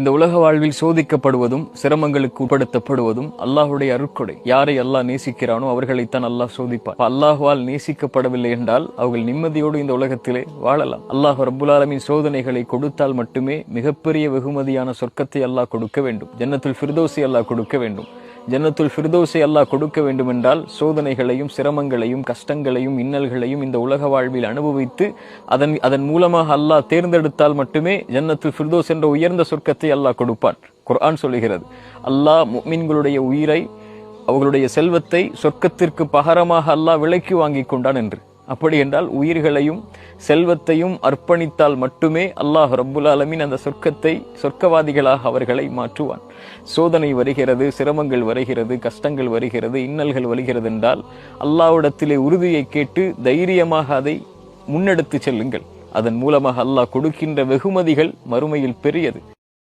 இந்த உலக வாழ்வில் சோதிக்கப்படுவதும் சிரமங்களுக்கு உட்படுத்தப்படுவதும் அல்லாஹுடைய அருட்கொடை. யாரை அல்லாஹ் நேசிக்கிறானோ அவர்களைத்தான் அல்லாஹ் சோதிப்பார். அல்லாஹுவால் நேசிக்கப்படவில்லை என்றால் அவர்கள் நிம்மதியோடு இந்த உலகத்திலே வாழலாம். அல்லாஹ் ரப்புல் ஆலமீன் சோதனைகளை கொடுத்தால் மட்டுமே மிகப்பெரிய வெகுமதியான சொர்க்கத்தை அல்லாஹ் கொடுக்க வேண்டும். ஜன்னத்துல் ஃபிர்தௌஸை அல்லாஹ் கொடுக்க வேண்டும். ஜன்னத்துல் ஃபிர்தௌஸை அல்லாஹ் கொடுக்க வேண்டும் என்றால் சோதனைகளையும் சிரமங்களையும் கஷ்டங்களையும் இன்னல்களையும் இந்த உலக வாழ்வில் அனுபவித்து அதன் மூலமாக அல்லாஹ் தேர்ந்தெடுத்தால் மட்டுமே ஜன்னத்துல் ஃபிர்தௌஸ் என்ற உயர்ந்த சொர்க்கத்தை அல்லாஹ் கொடுப்பான். குர்ஆன் சொல்லுகிறது, அல்லாஹ் முஃமின்களுடைய உயிரை, அவர்களுடைய செல்வத்தை சொர்க்கத்திற்கு பகரமாக அல்லாஹ் விலைக்கு வாங்கி கொண்டான் என்று. அப்படி என்றால் உயிர்களையும் செல்வத்தையும் அர்ப்பணித்தால் மட்டுமே அல்லாஹ் ரப்புல் ஆலமீன் அந்த சொர்க்கவாதிகளாக அவர்களை மாற்றுவான். சோதனை வருகிறது, சிரமங்கள் வருகிறது, கஷ்டங்கள் வருகிறது, இன்னல்கள் வருகிறது என்றால் அல்லாஹ்விடத்திலே உறுதியை கேட்டு தைரியமாக அதை முன்னெடுத்து செல்லுங்கள். அதன் மூலமாக அல்லாஹ் கொடுக்கின்ற வெகுமதிகள் மறுமையில் பெரியது.